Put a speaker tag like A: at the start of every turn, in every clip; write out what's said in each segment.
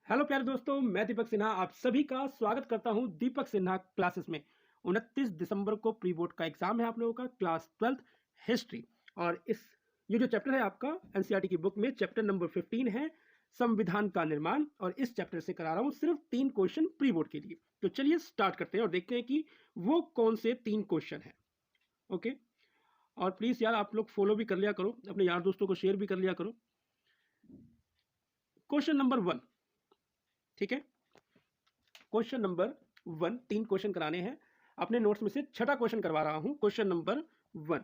A: Hello प्यारे दोस्तों, मैं दीपक सिन्हा आप सभी का स्वागत करता हूं दीपक सिन्हा क्लासेस में। 29 दिसंबर को प्री बोर्ड का एग्जाम है आप लोगों का, क्लास 12th हिस्ट्री। और ये जो चैप्टर है आपका एनसीईआरटी की बुक में चैप्टर नंबर 15 है, संविधान का निर्माण। और इस चैप्टर से करा रहा हूं सिर्फ 3 क्वेश्चन प्री बोर्ड के लिए। तो चलिए स्टार्ट करते हैं और देखते हैं कि वो कौन से 3 क्वेश्चन है। ओके, और प्लीज यार आप लोग फॉलो भी कर लिया करो, अपने यार दोस्तों को शेयर भी कर लिया करो। क्वेश्चन नंबर 1, ठीक है। क्वेश्चन नंबर 1, 3 क्वेश्चन कराने हैं। अपने नोट्स में से छठा क्वेश्चन करवा रहा हूं। क्वेश्चन नंबर 1,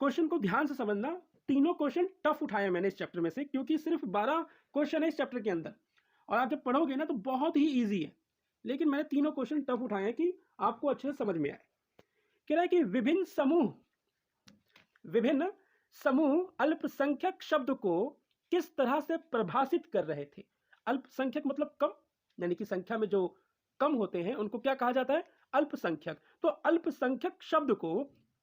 A: क्वेश्चन को ध्यान से समझना। तीनों क्वेश्चन टफ उठाए मैंने इस चैप्टर में से, क्योंकि सिर्फ 12 क्वेश्चन है इस चैप्टर के अंदर, और आप जब पढ़ोगे ना तो बहुत ही ईजी है। लेकिन मैंने तीनों क्वेश्चन टफ उठाए हैं कि आपको अच्छे से समझ में आए। कह रहा है कि विभिन्न समूह अल्पसंख्यक शब्द को किस तरह से परिभाषित कर रहे थे। अल्पसंख्यक मतलब कम, यानी कि संख्या में जो कम होते हैं उनको क्या कहा जाता है, अल्पसंख्यक। तो अल्पसंख्यक शब्द को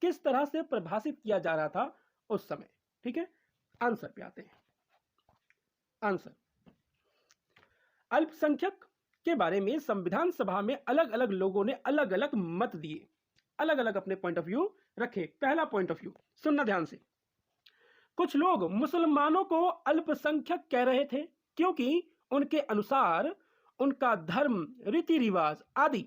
A: किस तरह से परिभाषित किया जा रहा था उस समय, ठीक है। आंसर पे आते हैं। आंसर, अल्पसंख्यक के बारे में संविधान सभा में अलग अलग लोगों ने अलग अलग मत दिए, अलग अलग अपने पॉइंट ऑफ व्यू रखे। पहला पॉइंट ऑफ व्यू सुनना ध्यान से। कुछ लोग मुसलमानों को अल्पसंख्यक कह रहे थे क्योंकि उनके अनुसार उनका धर्म, रीति रिवाज आदि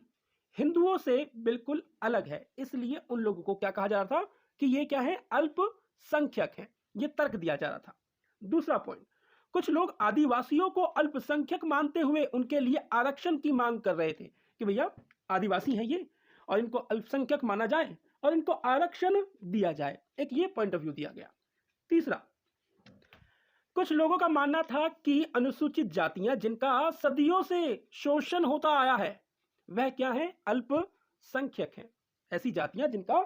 A: हिंदुओं से बिल्कुल अलग है, इसलिए उन लोगों को क्या कहा जा रहा था कि ये क्या है, अल्पसंख्यक है। ये तर्क दिया जा रहा था। दूसरा पॉइंट, कुछ लोग आदिवासियों को अल्पसंख्यक मानते हुए उनके लिए आरक्षण की मांग कर रहे थे कि भैया आदिवासी हैं ये और इनको अल्पसंख्यक माना जाए और इनको आरक्षण दिया जाए। एक ये पॉइंट ऑफ व्यू दिया गया। तीसरा, कुछ लोगों का मानना था कि अनुसूचित जातियां जिनका सदियों से शोषण होता आया है वह क्या है, अल्पसंख्यक हैं। ऐसी जातियां जिनका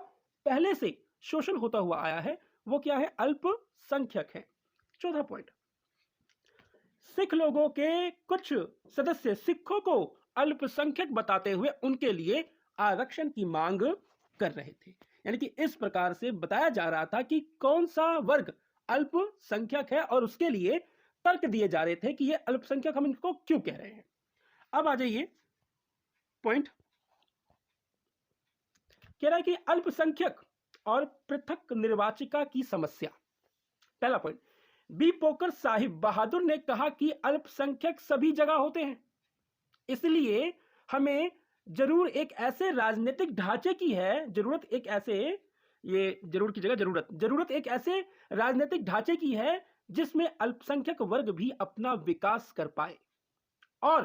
A: पहले से शोषण होता हुआ आया है वो क्या है, अल्पसंख्यक हैं। चौथा पॉइंट, सिख लोगों के कुछ सदस्य सिखों को अल्पसंख्यक बताते हुए उनके लिए आरक्षण की मांग कर रहे थे। यानी कि इस प्रकार से बताया जा रहा था कि कौन सा वर्ग अल्पसंख्यक है और उसके लिए तर्क दिए जा रहे थे कि ये अल्पसंख्यक हम इनको क्यों कह रहे हैं। अब आ जाइए पॉइंट, कह रहा है कि अल्पसंख्यक और पृथक निर्वाचिका की समस्या। पहला पॉइंट, बी पोकर साहिब बहादुर ने कहा कि अल्पसंख्यक सभी जगह होते हैं, इसलिए हमें जरूर एक ऐसे राजनीतिक ढांचे की है जरूरत, एक ऐसे, ये जरूर की जगह जरूरत एक ऐसे राजनीतिक ढांचे की है जिसमें अल्पसंख्यक वर्ग भी अपना विकास कर पाए और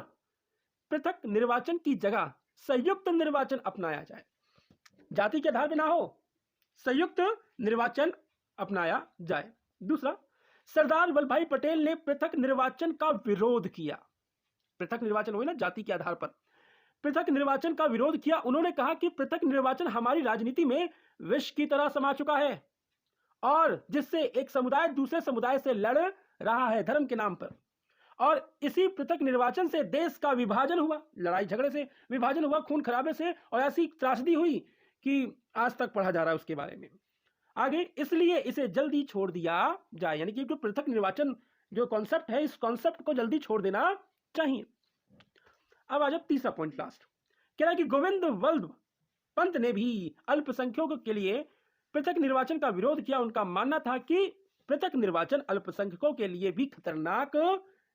A: पृथक निर्वाचन की जगह संयुक्त निर्वाचन अपनाया जाए। जाति के आधार पर ना हो, संयुक्त निर्वाचन अपनाया जाए। दूसरा, सरदार वल्लभ भाई पटेल ने पृथक निर्वाचन का विरोध किया। पृथक निर्वाचन हुए ना जाति के आधार पर, पृथक निर्वाचन का विरोध किया। उन्होंने कहा कि पृथक निर्वाचन हमारी राजनीति में विष की तरह समा चुका है और जिससे एक समुदाय दूसरे समुदाय से लड़ रहा है धर्म के नाम पर, और इसी पृथक निर्वाचन से देश का विभाजन हुआ, लड़ाई झगड़े से विभाजन हुआ, खून खराबे से, और ऐसी त्रासदी हुई कि आज तक पढ़ा जा रहा है उसके बारे में आगे। इसलिए इसे जल्दी छोड़ दिया जाए, यानी कि जो पृथक निर्वाचन जो कॉन्सेप्ट है, इस कॉन्सेप्ट को जल्दी छोड़ देना चाहिए। अब आ जाओ तीसरा पॉइंट, लास्ट, कह रहा है कि गोविंद वल्लभ पंत ने भी अल्पसंख्यकों के लिए पृथक निर्वाचन का विरोध किया। उनका मानना था कि पृथक निर्वाचन अल्पसंख्यकों के लिए भी खतरनाक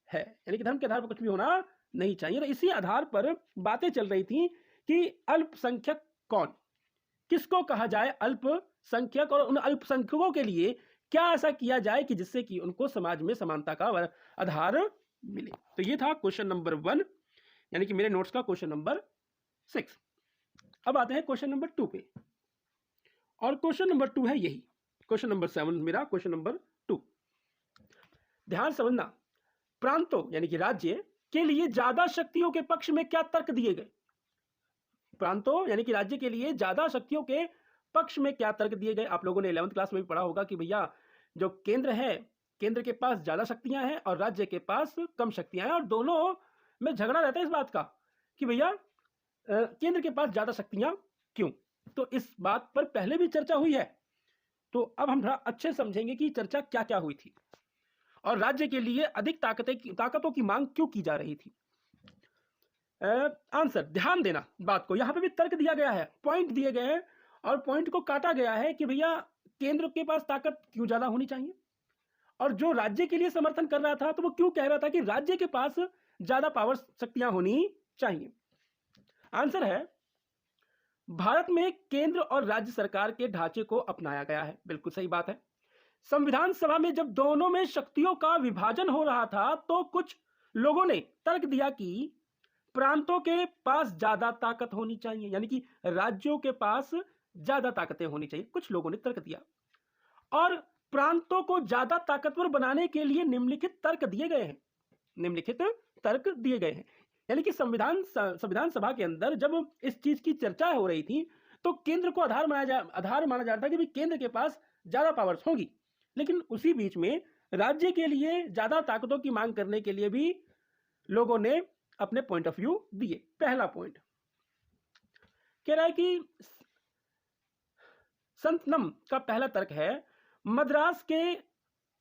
A: है, यानी कि धर्म के आधार पर कुछ भी होना नहीं चाहिए। तो इसी आधार पर बातें चल रही थी कि अल्पसंख्यक कौन, किसको कहा जाए अल्पसंख्यक, और उन अल्पसंख्यकों के लिए क्या ऐसा किया जाए कि जिससे कि उनको समाज में समानता का आधार मिले। तो ये था क्वेश्चन नंबर 1, यानी कि मेरे नोट्स का क्वेश्चन नंबर 6। अब आते हैं क्वेश्चन नंबर 2 पे, और क्वेश्चन नंबर 2 है यही क्वेश्चन नंबर 7 मेरा क्वेश्चन नंबर 2। ध्यान समझना, प्रांतों यानी कि राज्य के लिए ज्यादा शक्तियों के पक्ष में क्या तर्क दिए गए। प्रांतों यानी कि राज्य के लिए ज्यादा शक्तियों के पक्ष में क्या तर्क दिए गए। आप लोगों ने 11th क्लास में भी पढ़ा होगा कि भैया जो केंद्र है, केंद्र के पास ज्यादा शक्तियां हैं और राज्य के पास कम शक्तियां हैं, और दोनों में झगड़ा रहता है इस बात का कि भैया केंद्र के पास ज्यादा शक्तियां क्यों। तो इस बात पर पहले भी चर्चा हुई है, तो अब हम थोड़ा अच्छे समझेंगे कि चर्चा क्या क्या हुई थी। और राज्य के लिए अधिक ताकतों की मांग क्यों की जा रही थी? आंसर, ध्यान देना बात को, यहां पे भी तर्क दिया गया है, पॉइंट दिए गए हैं और पॉइंट को काटा गया है कि भैया केंद्र के पास ताकत क्यों ज्यादा होनी चाहिए, और जो राज्य के लिए समर्थन कर रहा था तो वो क्यों कह रहा था कि राज्य के पास ज्यादा पावर शक्तियां होनी चाहिए। आंसर है, भारत में केंद्र और राज्य सरकार के ढांचे को अपनाया गया है। बिल्कुल सही बात है। संविधान सभा में जब दोनों में शक्तियों का विभाजन हो रहा था तो कुछ लोगों ने तर्क दिया कि प्रांतों के पास ज्यादा ताकत होनी चाहिए, यानी कि राज्यों के पास ज्यादा ताकतें होनी चाहिए, कुछ लोगों ने तर्क दिया। और प्रांतों को ज्यादा ताकतवर बनाने के लिए निम्नलिखित तर्क दिए गए हैं, निम्नलिखित तर्क दिए गए हैं। यानी कि संविधान सभा के अंदर जब इस चीज की चर्चा हो रही थी तो केंद्र को आधार माना जाता था कि भाई केंद्र के पास ज्यादा पावर्स होंगी, लेकिन उसी बीच में राज्य के लिए ज्यादा ताकतों की मांग करने के लिए भी लोगों ने अपने पॉइंट ऑफ व्यू दिए। पहला पॉइंट कह रहा है कि संत नम का पहला तर्क है, मद्रास के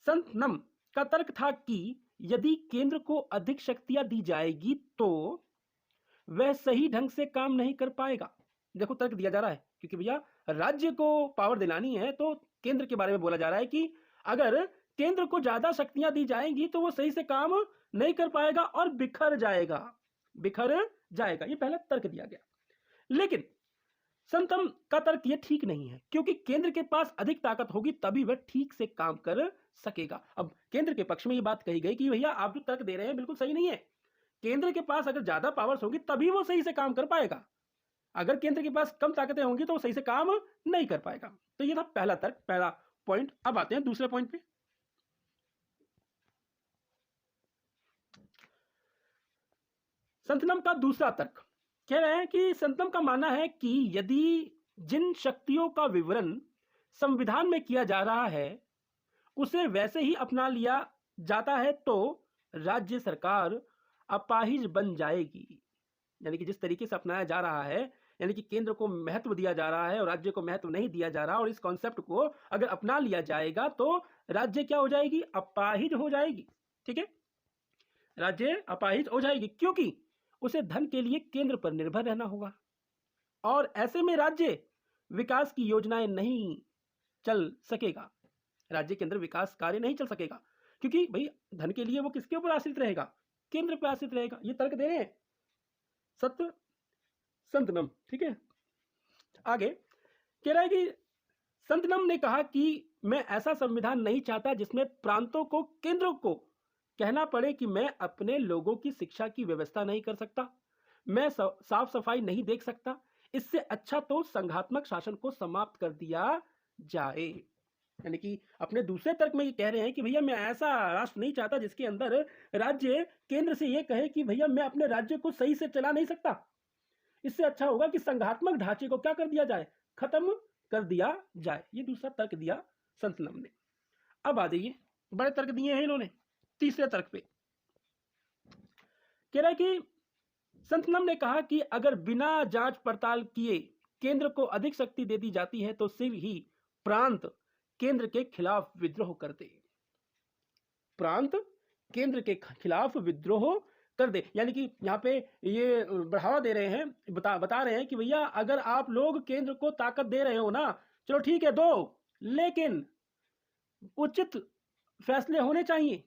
A: संत नम का तर्क था कि यदि केंद्र को अधिक शक्तियां दी जाएगी तो वह सही ढंग से काम नहीं कर पाएगा। देखो तर्क दिया जा रहा है क्योंकि भैया राज्य को पावर दिलानी है तो केंद्र के बारे में बोला जा रहा है कि अगर केंद्र को ज्यादा शक्तियां दी जाएंगी तो वो सही से काम नहीं कर पाएगा और बिखर जाएगा, ये पहला तर्क दिया गया। लेकिन संतम का तर्क ये ठीक नहीं है, क्योंकि केंद्र के पास अधिक ताकत होगी तभी वह ठीक से काम कर सकेगा। अब केंद्र के पक्ष में ये बात कही गई कि भैया आप जो तर्क दे रहे हैं बिल्कुल सही नहीं है, केंद्र के पास अगर ज्यादा पावर्स होगी तभी वो सही से काम कर पाएगा, अगर केंद्र के पास कम ताकतें होंगी तो वो सही से काम नहीं कर पाएगा। तो ये था पहला तर्क, पहला पॉइंट। अब आते हैं दूसरे पॉइंट पे। संतनम का दूसरा तर्क कह रहे हैं कि संतनम का मानना है कि यदि जिन शक्तियों का विवरण संविधान में किया जा रहा है उसे वैसे ही अपना लिया जाता है तो राज्य सरकार अपाहिज बन जाएगी। यानी कि जिस तरीके से अपनाया जा रहा है, यानी कि केंद्र को महत्व दिया जा रहा है और राज्य को महत्व नहीं दिया जा रहा, और इस कॉन्सेप्ट को अगर अपना लिया जाएगा तो राज्य क्या हो जाएगी? अपाहिज हो जाएगी। ठीक है, राज्य अपाहिज हो जाएगी क्योंकि उसे धन के लिए केंद्र पर निर्भर रहना होगा और ऐसे में राज्य विकास की योजनाएं नहीं चल सकेगा, राज्य के अंदर विकास कार्य नहीं चल सकेगा क्योंकि भाई धन के लिए वो किसके ऊपर आश्रित रहेगा? केंद्र पर आश्रित रहेगा। ये तर्क दे रहे हैं संतनम। ठीक है, आगे कह रहा है कि संतनम ने कहा कि मैं ऐसा संविधान नहीं चाहता जिसमें प्रांतों को केंद्र को कहना पड़े कि मैं अपने लोगों की शिक्षा की व्यवस्था नहीं कर सकता, मैं साफ सफाई नहीं देख सकता, इससे अच्छा तो संघात्मक शासन को समाप्त कर दिया जाए। यानी कि अपने दूसरे तर्क में ये कह रहे हैं कि भैया मैं ऐसा राष्ट्र नहीं चाहता जिसके अंदर राज्य केंद्र से ये कहे कि भैया मैं अपने राज्य को सही से चला नहीं सकता, इससे अच्छा होगा कि संघात्मक ढांचे को क्या कर दिया जाए? खत्म कर दिया जाए। ये दूसरा तर्क दिया संतनम ने। अब आ जाइए, बड़े तर्क दिए हैं इन्होंने तीसरे तर्क पे। कह रहा है कि संतनम ने कहा कि अगर बिना जांच पड़ताल किए केंद्र को अधिक शक्ति दे दी जाती है तो सिर्फ ही प्रांत केंद्र के खिलाफ विद्रोह कर दे, प्रांत केंद्र के खिलाफ विद्रोह कर दे। यानी कि यहाँ पे ये बढ़ावा दे रहे हैं, बता रहे हैं कि भैया अगर आप लोग केंद्र को ताकत दे रहे हो ना, चलो ठीक है दो, लेकिन उचित फैसले होने चाहिए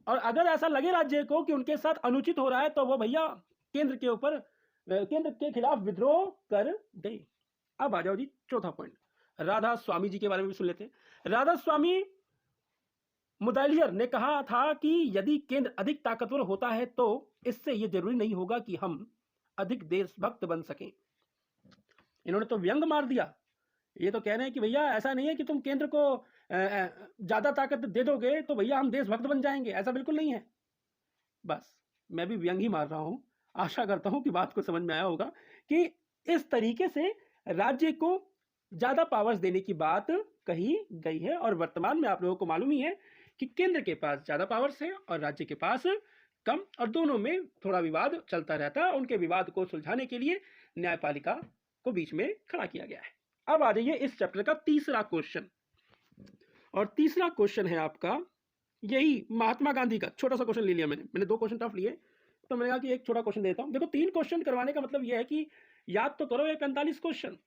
A: और अगर ऐसा लगे राज्य को कि उनके साथ अनुचित हो रहा है तो वो भैया केंद्र के खिलाफ विद्रोह कर दे। अब आ जाओ जी चौथा पॉइंट, राधा स्वामी जी के बारे में भी सुन लेते हैं। राधा स्वामी मुदालियर ने कहा था कि यदि केंद्र अधिक ताकतवर होता है तो इससे यह जरूरी नहीं होगा कि हम अधिक देशभक्त बन सकें। इन्होंने तो व्यंग मार दिया, ये तो कह रहे हैं कि भैया ऐसा नहीं है कि तुम केंद्र को ज्यादा ताकत दे दोगे तो भैया हम देशभक्त बन जाएंगे, ऐसा बिल्कुल नहीं है। बस मैं भी व्यंग ही मार रहा हूं, आशा करता हूं कि बात को समझ में आया होगा कि इस तरीके से राज्य को ज्यादा पावर्स देने की बात कही गई है और वर्तमान में आप लोगों को मालूम ही है कि केंद्र के पास ज्यादा पावर्स है और राज्य के पास कम, और दोनों में थोड़ा विवाद चलता रहता है। उनके विवाद को सुलझाने के लिए न्यायपालिका को बीच में खड़ा किया गया है। अब आ जाइए इस चैप्टर का तीसरा क्वेश्चन, और तीसरा क्वेश्चन है आपका यही महात्मा गांधी का छोटा सा क्वेश्चन ले लिया मैंने 2 क्वेश्चन टफ लिए, तो मैंने कहा कि एक छोटा क्वेश्चन देता हूँ। देखो 3 क्वेश्चन करवाने का मतलब यह है कि याद तो करो ये 45 क्वेश्चन,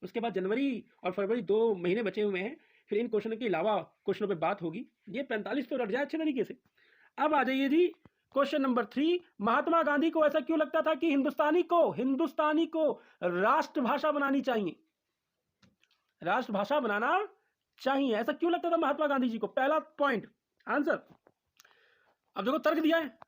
A: उसके बाद जनवरी और फरवरी 2 महीने बचे हुए हैं, फिर इन क्वेश्चनों के अलावा क्वेश्चनों पे बात होगी। ये 45 तो रट जाए अच्छे तरीके से। अब आ जाइए जी क्वेश्चन नंबर 3, महात्मा गांधी को ऐसा क्यों लगता था कि हिंदुस्तानी को राष्ट्रभाषा बनानी चाहिए, राष्ट्रभाषा बनाना चाहिए, ऐसा क्यों लगता था महात्मा गांधी जी को? पहला पॉइंट आंसर। अब देखो तर्क दिया है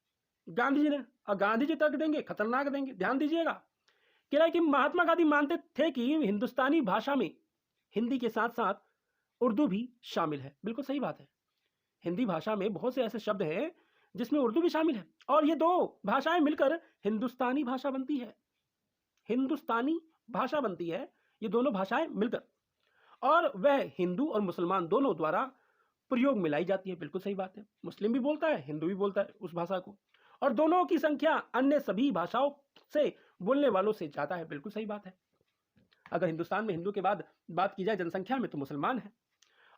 A: गांधी जी ने, और गांधी जी तर्क देंगे खतरनाक देंगे, ध्यान दीजिएगा। कह रहा है कि महात्मा गांधी मानते थे कि हिंदुस्तानी भाषा में हिंदी के साथ साथ उर्दू भी शामिल है। बिल्कुल सही बात है, हिंदी भाषा में बहुत से ऐसे शब्द हैं जिसमें उर्दू भी शामिल है, और ये 2 भाषाएं मिलकर हिंदुस्तानी भाषा बनती है, हिंदुस्तानी भाषा बनती है, ये दोनों भाषाएं मिलकर, और वह हिंदू और मुसलमान दोनों द्वारा प्रयोग में लाई जाती है। बिल्कुल सही बात है, मुस्लिम भी बोलता है, हिंदू भी बोलता है उस भाषा को, और दोनों की संख्या अन्य सभी भाषाओं से बोलने वालों से ज्यादा है। बिल्कुल सही बात है, अगर हिंदुस्तान में हिंदू के बाद बात की जाए जनसंख्या में तो मुसलमान है,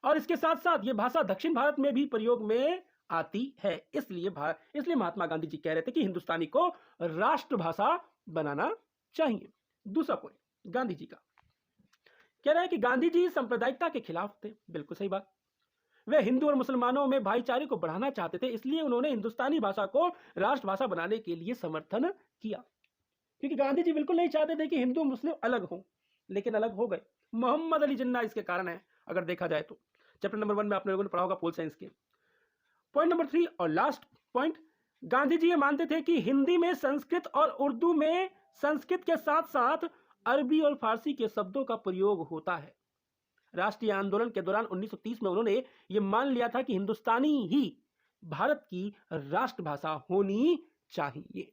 A: और इसके साथ साथ ये भाषा दक्षिण भारत में भी प्रयोग में आती है। इसलिए महात्मा गांधी जी कह रहे थे कि हिंदुस्तानी को राष्ट्रभाषा बनाना चाहिए। दूसरा पॉइंट गांधी जी का, कह रहे हैं कि गांधी जी सांप्रदायिकता के खिलाफ थे। बिल्कुल सही बात, वे हिंदू और मुसलमानों में भाईचारे को बढ़ाना चाहते थे, इसलिए उन्होंने हिंदुस्तानी भाषा को राष्ट्रभाषा बनाने के लिए समर्थन किया, क्योंकि गांधी जी बिल्कुल नहीं चाहते थे कि हिंदू मुस्लिम अलग हों, लेकिन अलग हो गए। मोहम्मद अली जिन्ना इसके कारण है, अगर देखा जाए तो। चैप्टर नंबर 1 में आपने लोगों ने पढ़ा होगा पोल साइंस के। पॉइंट नंबर 3 और लास्ट पॉइंट, गांधी जी ये मानते थे कि हिंदी में संस्कृत और उर्दू में संस्कृत के साथ साथ अरबी और फारसी के शब्दों का प्रयोग होता है। राष्ट्रीय आंदोलन के दौरान 1930 में उन्होंने ये मान लिया था कि हिंदुस्तानी ही भारत की राष्ट्रभाषा होनी चाहिए।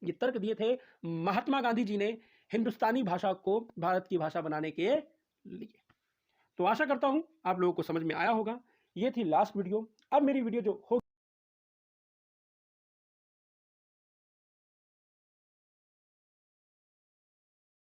A: ये तर्क दिए थे महात्मा गांधी जी ने हिंदुस्तानी भाषा को भारत की भाषा बनाने के लिए। तो आशा करता हूं आप लोगों को समझ में आया होगा। ये थी लास्ट वीडियो। अब मेरी वीडियो जो हो